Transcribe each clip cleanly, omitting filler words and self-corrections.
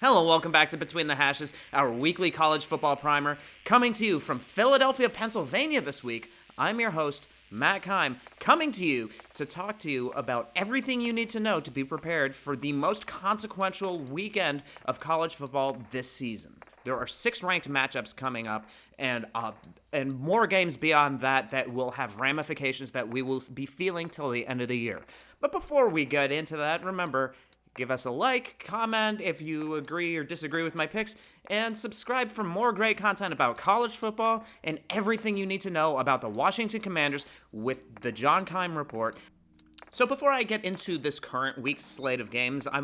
Hello, welcome back to Between the Hashes, our weekly college football primer. Coming to you from Philadelphia, Pennsylvania this week, I'm your host, Matt Keim, coming to you to talk to you about everything you need to know to be prepared for the most consequential weekend of college football this season. There are 6 ranked matchups coming up, and more games beyond that will have ramifications that we will be feeling till the end of the year. But before we get into that, remember, give us a like, comment if you agree or disagree with my picks, and subscribe for more great content about college football and everything you need to know about the Washington Commanders with the John Keim Report. So before I get into this current week's slate of games, I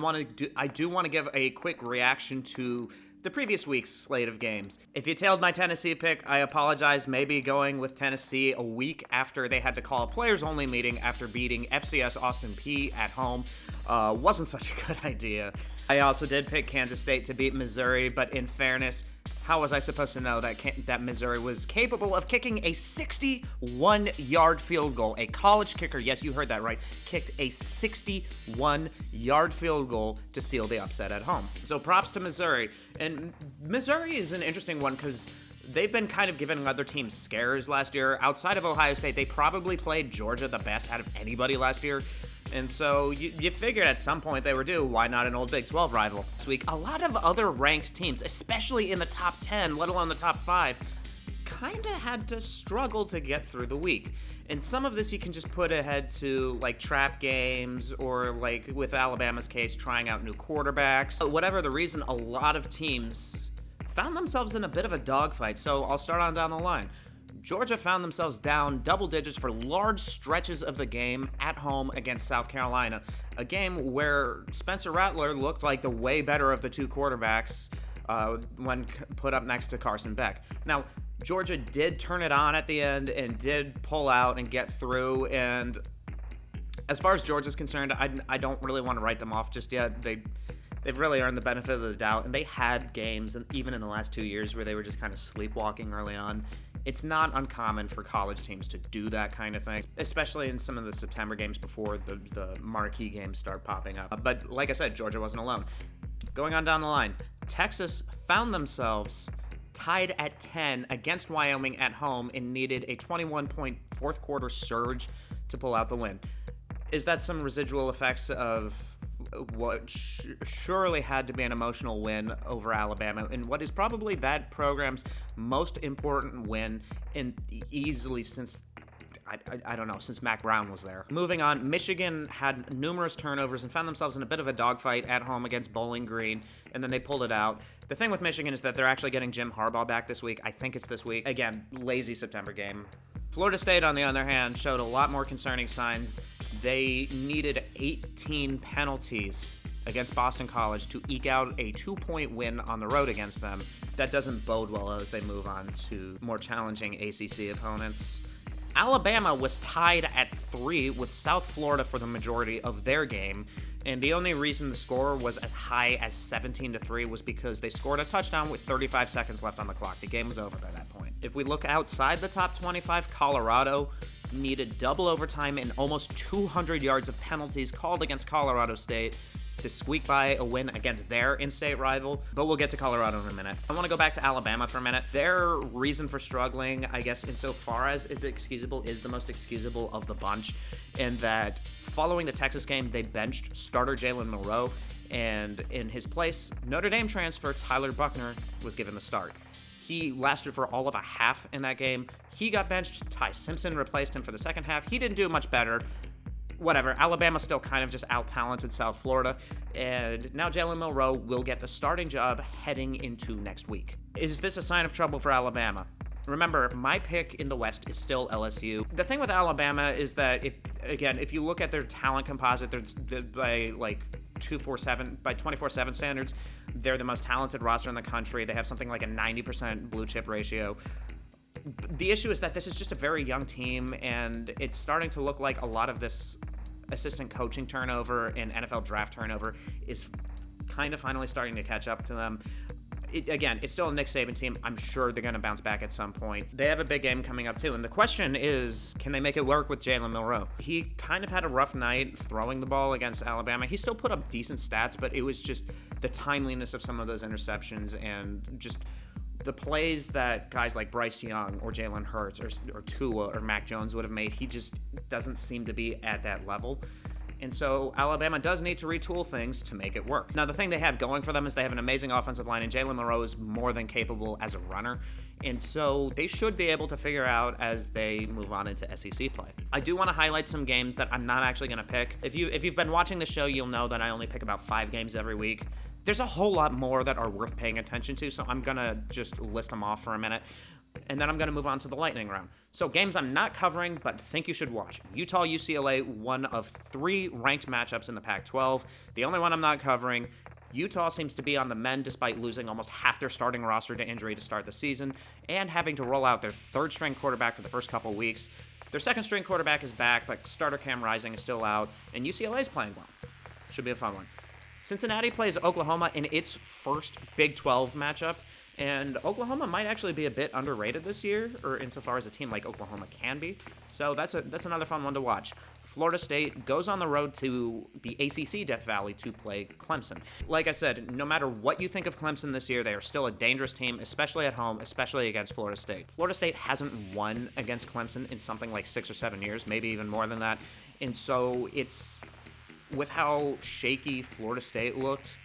do want to give a quick reaction to the previous week's slate of games. If you tailed my Tennessee pick, I apologize. Maybe going with Tennessee a week after they had to call a players-only meeting after beating FCS Austin Peay at home wasn't such a good idea. I also did pick Kansas State to beat Missouri, but in fairness, how was I supposed to know that Missouri was capable of kicking a 61-yard field goal? A college kicker, yes, you heard that right, kicked a 61-yard field goal to seal the upset at home. So props to Missouri. And Missouri is an interesting one because they've been kind of giving other teams scares last year. Outside of Ohio State, they probably played Georgia the best out of anybody last year. And so you figured at some point they were due. Why not an old Big 12 rival? This week, a lot of other ranked teams, especially in the top 10, let alone the top 5, kind of had to struggle to get through the week. And some of this you can just put ahead to like trap games or like with Alabama's case, trying out new quarterbacks. Whatever the reason, a lot of teams found themselves in a bit of a dogfight. So I'll start on down the line. Georgia found themselves down double digits for large stretches of the game at home against South Carolina, a game where Spencer Rattler looked like the way better of the two quarterbacks when put up next to Carson Beck. Now, Georgia did turn it on at the end and did pull out and get through, and as far as Georgia's concerned, I don't really want to write them off just yet. They've really earned the benefit of the doubt, and they had games, and even in the last 2 years, where they were just kind of sleepwalking early on. It's not uncommon for college teams to do that kind of thing, especially in some of the September games before the marquee games start popping up. But like I said, Georgia wasn't alone. Going on down the line, Texas found themselves tied at 10 against Wyoming at home and needed a 21-point fourth quarter surge to pull out the win. Is that some residual effects of what surely had to be an emotional win over Alabama, and what is probably that program's most important win in easily since I don't know, since Mac Brown was there. Moving on, Michigan had numerous turnovers and found themselves in a bit of a dogfight at home against Bowling Green, and then they pulled it out. The thing with Michigan is that they're actually getting Jim Harbaugh back this week. I think it's this week. Again, lazy September game. Florida State, on the other hand, showed a lot more concerning signs. They needed 18 penalties against Boston College to eke out a 2-point win on the road against them. That doesn't bode well as they move on to more challenging ACC opponents. Alabama was tied at 3 with South Florida for the majority of their game, and the only reason the score was as high as 17-3 was because they scored a touchdown with 35 seconds left on the clock. The game was over by that point. If we look outside the top 25, Colorado needed double overtime and almost 200 yards of penalties called against Colorado State to squeak by a win against their in-state rival, but we'll get to Colorado in a minute. I want to go back to Alabama for a minute. Their reason for struggling, I guess, insofar as it's excusable, is the most excusable of the bunch, in that following the Texas game, they benched starter Jalen Milroe, and in his place, Notre Dame transfer Tyler Buckner was given the start. He lasted for all of a half in that game. He got benched. Ty Simpson replaced him for the second half. He didn't do much better. Whatever, Alabama still kind of just out-talented South Florida, and now Jalen Milroe will get the starting job heading into next week. Is this a sign of trouble for Alabama? Remember, my pick in the West is still LSU. The thing with Alabama is that, if you look at their talent composite, they're by like 24/7 standards, they're the most talented roster in the country. They have something like a 90% blue chip ratio. The issue is that this is just a very young team, and it's starting to look like a lot of this assistant coaching turnover and NFL draft turnover is kind of finally starting to catch up to them. Again, it's still a Nick Saban team. I'm sure they're going to bounce back at some point. They have a big game coming up too, and the question is, can they make it work with Jalen Milroe? He kind of had a rough night throwing the ball against Alabama. He still put up decent stats, but it was just the timeliness of some of those interceptions and just the plays that guys like Bryce Young or Jalen Hurts or Tua or Mac Jones would have made. He just doesn't seem to be at that level. And so Alabama does need to retool things to make it work. Now, the thing they have going for them is they have an amazing offensive line, and Jalen Milroe is more than capable as a runner. And so they should be able to figure out as they move on into SEC play. I do want to highlight some games that I'm not actually going to pick. If you've been watching the show, you'll know that I only pick about 5 games every week. There's a whole lot more that are worth paying attention to, so I'm going to just list them off for a minute. And then I'm going to move on to the lightning round. So games I'm not covering but think you should watch. Utah UCLA, one of 3 ranked matchups in the Pac-12. The only one I'm not covering. Utah seems to be on the mend despite losing almost half their starting roster to injury to start the season and having to roll out their 3rd-string quarterback for the first couple weeks. Their 2nd-string quarterback is back, but starter Cam Rising is still out, and UCLA is playing well. Should be a fun one. Cincinnati plays Oklahoma in its first Big 12 matchup. And Oklahoma might actually be a bit underrated this year, or insofar as a team like Oklahoma can be. So that's another fun one to watch. Florida State goes on the road to the ACC Death Valley to play Clemson. Like I said, no matter what you think of Clemson this year, they are still a dangerous team, especially at home, especially against Florida State. Florida State hasn't won against Clemson in something like 6 or 7 years, maybe even more than that. And so it's, with how shaky Florida State looked,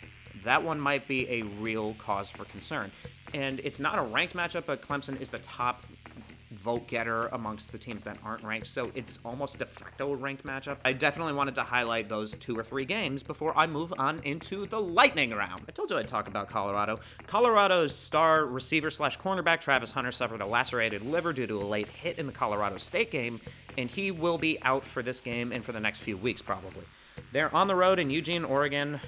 that one might be a real cause for concern. And it's not a ranked matchup, but Clemson is the top vote getter amongst the teams that aren't ranked, so it's almost de facto ranked matchup. I definitely wanted to highlight those 2 or 3 games before I move on into the lightning round. I told you I'd talk about Colorado. Colorado's star receiver/cornerback Travis Hunter suffered a lacerated liver due to a late hit in the Colorado State game, and he will be out for this game and for the next few weeks probably. They're on the road in Eugene, Oregon.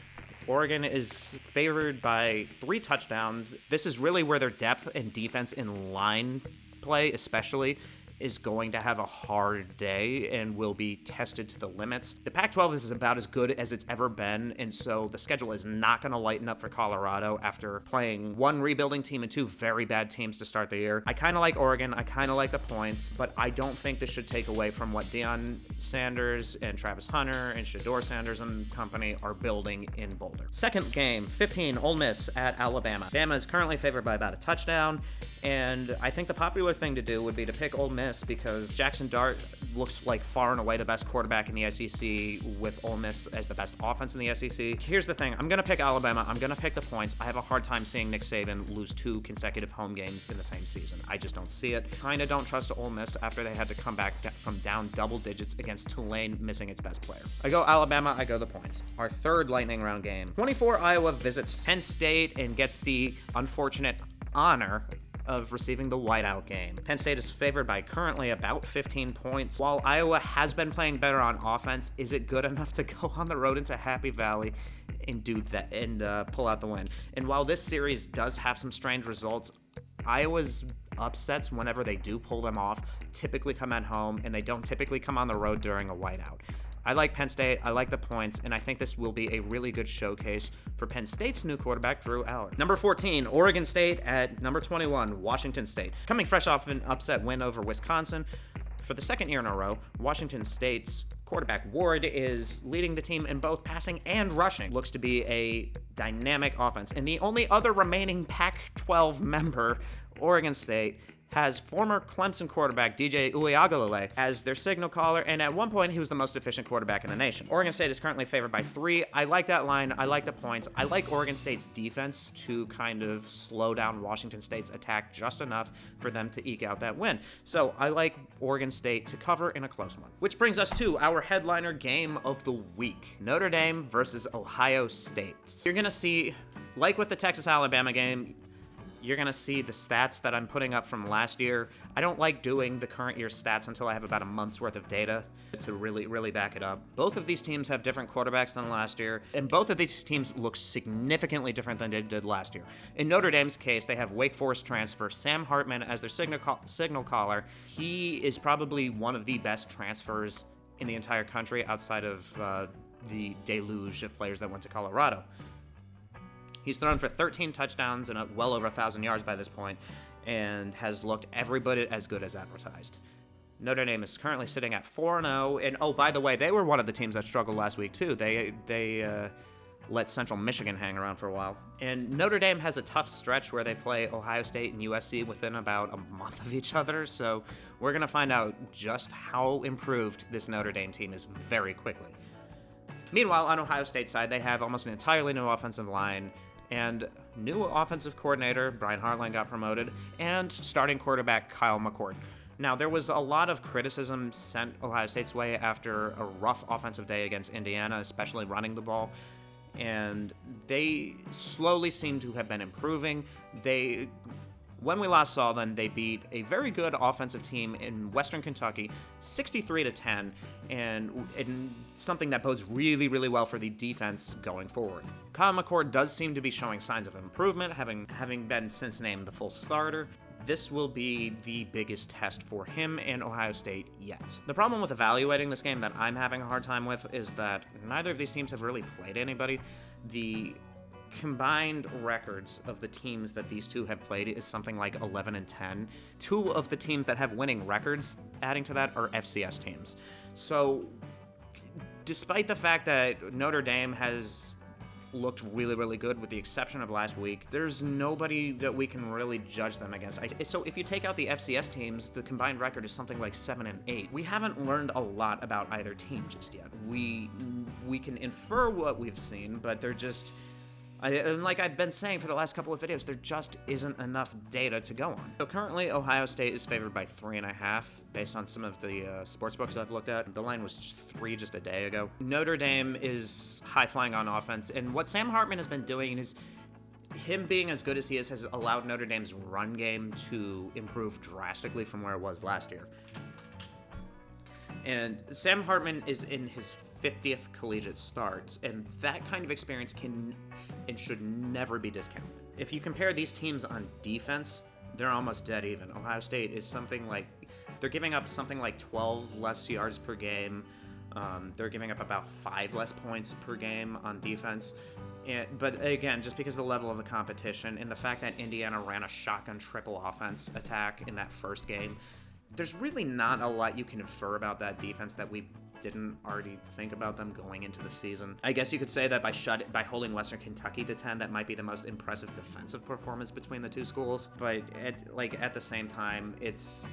Oregon is favored by 3 touchdowns. This is really where their depth and defense in line play, especially, is going to have a hard day and will be tested to the limits. The Pac-12 is about as good as it's ever been, and so the schedule is not going to lighten up for Colorado after playing 1 rebuilding team and 2 very bad teams to start the year. I kind of like Oregon. I kind of like the points, but I don't think this should take away from what Deion Sanders and Travis Hunter and Shedeur Sanders and company are building in Boulder. Second game, 15, Ole Miss at Alabama. Bama is currently favored by about a touchdown, and I think the popular thing to do would be to pick Ole Miss because Jackson Dart looks like far and away the best quarterback in the SEC with Ole Miss as the best offense in the SEC. Here's the thing. I'm going to pick Alabama. I'm going to pick the points. I have a hard time seeing Nick Saban lose 2 consecutive home games in the same season. I just don't see it. Kind of don't trust Ole Miss after they had to come back from down double digits against Tulane, missing its best player. I go Alabama. I go the points. Our third lightning round game. 24 Iowa visits Penn State and gets the unfortunate honor of receiving the whiteout game. Penn State is favored by currently about 15 points. While Iowa has been playing better on offense, is it good enough to go on the road into Happy Valley and do that and pull out the win? And while this series does have some strange results, Iowa's upsets, whenever they do pull them off, typically come at home, and they don't typically come on the road during a whiteout. I like Penn State, I like the points, and I think this will be a really good showcase for Penn State's new quarterback, Drew Aller. Number 14, Oregon State at number 21, Washington State. Coming fresh off an upset win over Wisconsin, for the 2nd year in a row, Washington State's quarterback Ward is leading the team in both passing and rushing. Looks to be a dynamic offense. And the only other remaining Pac-12 member, Oregon State, has former Clemson quarterback DJ Uiagalelei as their signal caller, and at one point he was the most efficient quarterback in the nation. Oregon State is currently favored by 3. I like that line. I like the points. I like Oregon State's defense to kind of slow down Washington State's attack just enough for them to eke out that win. So I like Oregon State to cover in a close one. Which brings us to our headliner game of the week. Notre Dame versus Ohio State. You're going to see, like with the Texas-Alabama game, you're going to see the stats that I'm putting up from last year. I don't like doing the current year's stats until I have about a month's worth of data to really back it up. Both of these teams have different quarterbacks than last year, and both of these teams look significantly different than they did last year. In Notre Dame's case, they have Wake Forest transfer Sam Hartman as their signal caller. He is probably one of the best transfers in the entire country outside of the deluge of players that went to Colorado. He's thrown for 13 touchdowns and well over 1,000 yards by this point, and has looked every bit as good as advertised. Notre Dame is currently sitting at 4-0, and oh, by the way, they were one of the teams that struggled last week too. They let Central Michigan hang around for a while. And Notre Dame has a tough stretch where they play Ohio State and USC within about a month of each other, so we're going to find out just how improved this Notre Dame team is very quickly. Meanwhile, on Ohio State's side, they have almost an entirely new offensive line, and new offensive coordinator, Brian Hartline, got promoted, and starting quarterback Kyle McCord. Now, there was a lot of criticism sent Ohio State's way after a rough offensive day against Indiana, especially running the ball, and they slowly seem to have been improving. When we last saw them, they beat a very good offensive team in Western Kentucky, 63-10, and something that bodes really, really well for the defense going forward. Kyle McCord does seem to be showing signs of improvement, having been since named the full starter. This will be the biggest test for him and Ohio State yet. The problem with evaluating this game that I'm having a hard time with is that neither of these teams have really played anybody. The combined records of the teams that these two have played is something like 11-10. Two of the teams that have winning records, adding to that, are FCS teams. So, despite the fact that Notre Dame has looked really, really good with the exception of last week, there's nobody that we can really judge them against. So if you take out the FCS teams, the combined record is something like 7-8. We haven't learned a lot about either team just yet. We can infer what we've seen, but they're just... like I've been saying for the last couple of videos, there just isn't enough data to go on. So currently, Ohio State is favored by 3.5, based on some of the sports books I've looked at. The line was just 3 just a day ago. Notre Dame is high-flying on offense, and what Sam Hartman has been doing is him being as good as he is has allowed Notre Dame's run game to improve drastically from where it was last year. And Sam Hartman is in his 50th collegiate starts, and that kind of experience can and should never be discounted. If you compare these teams on defense, they're almost dead even. Ohio State is they're giving up something like 12 less yards per game. They're giving up about 5 less points per game on defense. But again, just because of the level of the competition and the fact that Indiana ran a shotgun triple offense attack in that first game, there's really not a lot you can infer about that defense that we didn't already think about them going into the season. I guess you could say that by holding Western Kentucky to 10, that might be the most impressive defensive performance between the two schools. But at the same time, it's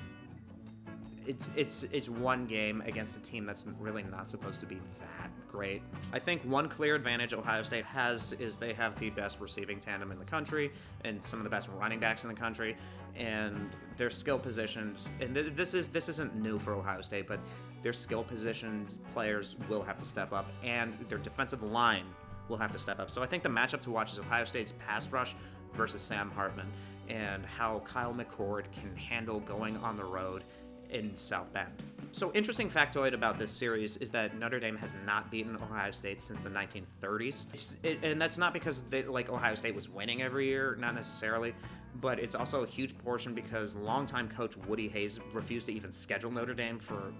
one game against a team that's really not supposed to be that great. I think one clear advantage Ohio State has is they have the best receiving tandem in the country and some of the best running backs in the country, and their skill positions, and this isn't new for Ohio State, but their skill positions players will have to step up, and their defensive line will have to step up. So I think the matchup to watch is Ohio State's pass rush versus Sam Hartman, and how Kyle McCord can handle going on the road in South Bend. So interesting factoid about this series is that Notre Dame has not beaten Ohio State since the 1930s. And that's not because Ohio State was winning every year, not necessarily, but it's also a huge portion because longtime coach Woody Hayes refused to even schedule Notre Dame for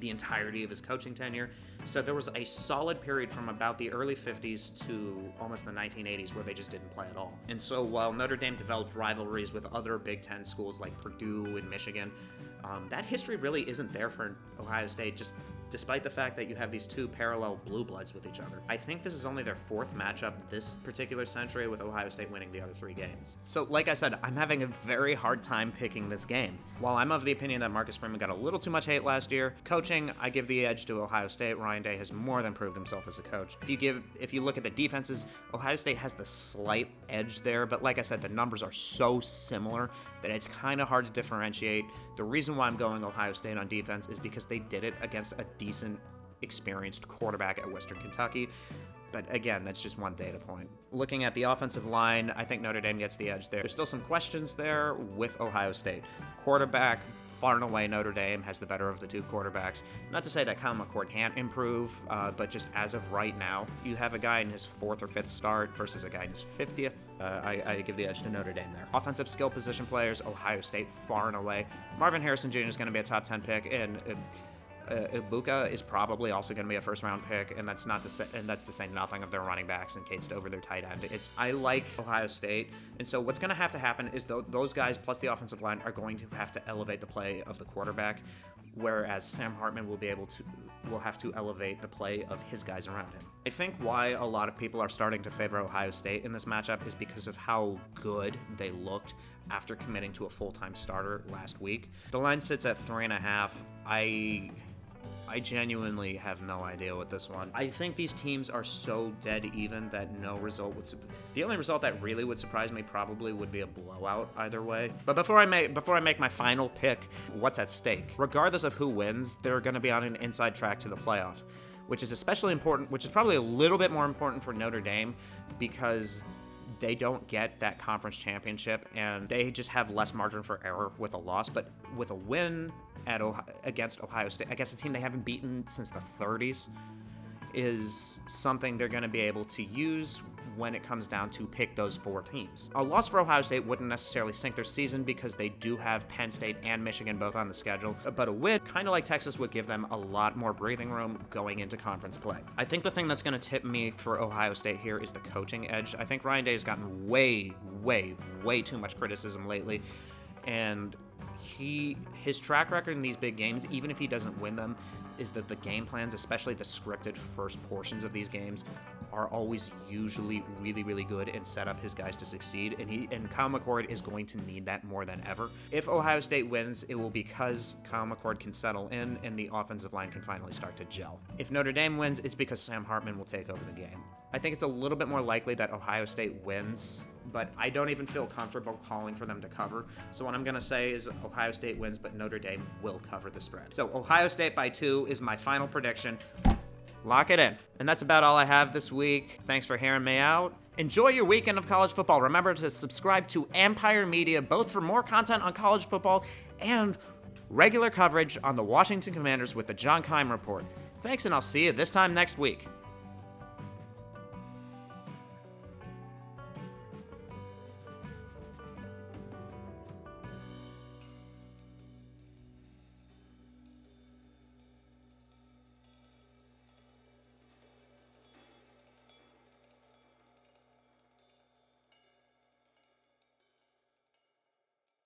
the entirety of his coaching tenure. So there was a solid period from about the early 50s to almost the 1980s where they just didn't play at all. And so while Notre Dame developed rivalries with other Big Ten schools like Purdue and Michigan, that history really isn't there for Ohio State, just despite the fact that you have these two parallel blue bloods with each other. I think this is only their 4th matchup this particular century, with Ohio State winning the other 3 games. So like I said, I'm having a very hard time picking this game. While I'm of the opinion that Marcus Freeman got a little too much hate last year, coaching, I give the edge to Ohio State. Ryan Day has more than proved himself as a coach. If you look at the defenses, Ohio State has the slight edge there, but like I said, the numbers are so similar that it's kind of hard to differentiate. The reason why I'm going Ohio State on defense is because they did it against a decent, experienced quarterback at Western Kentucky. But again, that's just one data point. Looking at the offensive line, I think Notre Dame gets the edge there. There's still some questions there with Ohio State. Quarterback, far and away, Notre Dame has the better of the two quarterbacks. Not to say that Kyle McCord can't improve, but just as of right now, you have a guy in his 4th or 5th start versus a guy in his 50th. I give the edge to Notre Dame there. Offensive skill position players, Ohio State far and away. Marvin Harrison Jr. is going to be a top 10 pick, and Ibuka is probably also going to be a first-round pick, and that's to say nothing of their running backs and Cade Stover, their tight end. I like Ohio State, and so what's going to have to happen is those guys plus the offensive line are going to have to elevate the play of the quarterback, whereas Sam Hartman will have to elevate the play of his guys around him. I think why a lot of people are starting to favor Ohio State in this matchup is because of how good they looked after committing to a full-time starter last week. The line sits at 3.5. I genuinely have no idea with this one. I think these teams are so dead even that no result would. The only result that really would surprise me probably would be a blowout either way. But before I make my final pick, what's at stake? Regardless of who wins, they're going to be on an inside track to the playoff, which is especially important. Which is probably a little bit more important for Notre Dame because they don't get that conference championship and they just have less margin for error with a loss. But with a win against Ohio State, against a team they haven't beaten since the 30s, is something they're going to be able to use when it comes down to pick those 4 teams. A loss for Ohio State wouldn't necessarily sink their season because they do have Penn State and Michigan both on the schedule, but a win, kind of like Texas, would give them a lot more breathing room going into conference play. I think the thing that's going to tip me for Ohio State here is the coaching edge. I think Ryan Day has gotten way too much criticism lately, and his track record in these big games, even if he doesn't win them, is that the game plans, especially the scripted first portions of these games, are always usually really good and set up his guys to succeed, and Kyle McCord is going to need that more than ever. If Ohio State wins, it will be because Kyle McCord can settle in and the offensive line can finally start to gel. If Notre Dame wins, it's because Sam Hartman will take over the game. I think it's a little bit more likely that Ohio State wins, but I don't even feel comfortable calling for them to cover. So what I'm going to say is Ohio State wins, but Notre Dame will cover the spread. So Ohio State by 2 is my final prediction. Lock it in. And that's about all I have this week. Thanks for hearing me out. Enjoy your weekend of college football. Remember to subscribe to Ampire Media, both for more content on college football and regular coverage on the Washington Commanders with the Keim Report. Thanks, and I'll see you this time next week.